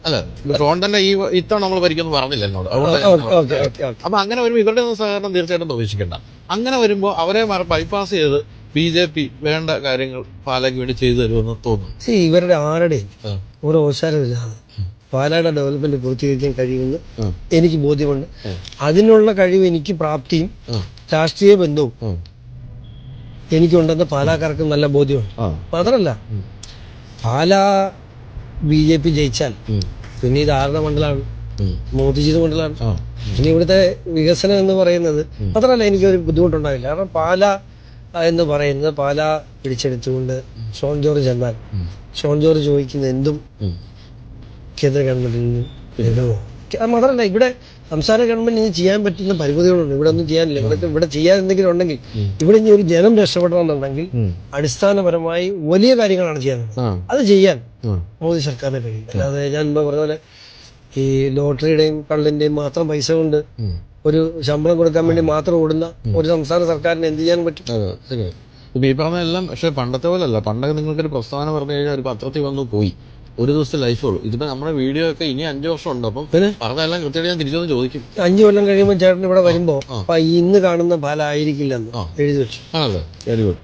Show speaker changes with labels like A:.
A: അല്ല ഡ്രോൺ തന്നെ ഇത്തവണ നമ്മൾ ഭരിക്കുമെന്ന് പറഞ്ഞില്ല എന്നോട്. അതുകൊണ്ട് അപ്പൊ അങ്ങനെ വരുമ്പോൾ ഇവരുടെ ഒന്നും സഹകരണം തീർച്ചയായിട്ടും പ്രതീക്ഷിക്കേണ്ട. അങ്ങനെ വരുമ്പോൾ അവരെ ബൈപ്പാസ് ചെയ്ത് BJP വേണ്ട കാര്യങ്ങൾ പാലയ്ക്ക് വേണ്ടി ചെയ്തു തരുമെന്ന് തോന്നുന്നു.
B: ഇവരുടെ ആരുടെയും ഒരു ഓശാരമില്ലാതെ പാലയുടെ ഡെവലപ്മെന്റ് പൂർത്തീകരിക്കാൻ കഴിയുമെന്ന് എനിക്ക് ബോധ്യമുണ്ട്. അതിനുള്ള കഴിവ് എനിക്ക് പ്രാപ്തിയും രാഷ്ട്രീയ ബന്ധവും എനിക്കുണ്ടെന്ന് പാലാക്കാർക്ക് നല്ല ബോധ്യമുണ്ട്. മാത്രമല്ല പാലാ BJP ജയിച്ചാൽ പിന്നെ ഇത് ആരുടെ മണ്ഡലമാണ്? മോദിജിയുടെ മണ്ഡലമാണ്. പിന്നെ ഇവിടുത്തെ വികസനം എന്ന് പറയുന്നത് മാത്രമല്ല എനിക്കൊരു ബുദ്ധിമുട്ടുണ്ടാവില്ല. കാരണം പാല എന്ന് പറയുന്നത് പാല പിടിച്ചെടുത്തുകൊണ്ട് ഷോൺ ജോർജ് എന്നാൽ ഷോൺ ജോർജ് ചോദിക്കുന്ന എന്തും കേന്ദ്ര ഗവൺമെന്റിൽ നിന്ന് മാത്രമല്ല ഇവിടെ സംസ്ഥാന ഗവൺമെന്റിന് ചെയ്യാൻ പറ്റുന്ന പരിമിതികളുണ്ട്. ഇവിടെ ഒന്നും ചെയ്യാനില്ല. ഇവിടെ ചെയ്യാൻ എന്തെങ്കിലും ഉണ്ടെങ്കിൽ ഇവിടെ ഇനി ഒരു ജനം രക്ഷപ്പെടണമെന്നുണ്ടെങ്കിൽ അടിസ്ഥാനപരമായി വലിയ കാര്യങ്ങളാണ് ചെയ്യാനുള്ളത്. അത് ചെയ്യാൻ മോദി സർക്കാരിനെ കഴിയും. അല്ലാതെ ഞാൻ പറഞ്ഞ പോലെ ഈ ലോട്ടറിയുടെയും കള്ളിന്റെയും മാത്രം പൈസ കൊണ്ട് ഒരു ശമ്പളം കൊടുക്കാൻ വേണ്ടി മാത്രം ഓടുന്ന ഒരു സംസ്ഥാന സർക്കാരിന് എന്ത് ചെയ്യാൻ പറ്റും?
A: ഈ പറഞ്ഞ എല്ലാം പക്ഷെ പണ്ടത്തെ പോലെ അല്ല. പണ്ടൊക്കെ നിങ്ങൾക്കൊരു പ്രസ്താവന പറഞ്ഞു കഴിഞ്ഞാൽ ഒരു പത്രത്തിൽ വന്നു പോയി, ഒരു ദിവസത്തെ ലൈഫുള്ളൂ. ഇതിപ്പോ നമ്മുടെ വീഡിയോ ഒക്കെ ഇനി 5 വർഷം ഉണ്ട്. അപ്പം പറഞ്ഞെല്ലാം കൃത്യമായിട്ട് ഞാൻ തിരിച്ചൊന്ന് ചോദിക്കും.
B: 5 കൊല്ലം കഴിയുമ്പോൾ ചേട്ടൻ ഇവിടെ വരുമ്പോ ഇന്ന് കാണുന്ന ഫലം ആയിരിക്കില്ലെന്ന് എഴുതി വെച്ചു.
A: ആണല്ലേ, വെരി ഗുഡ്.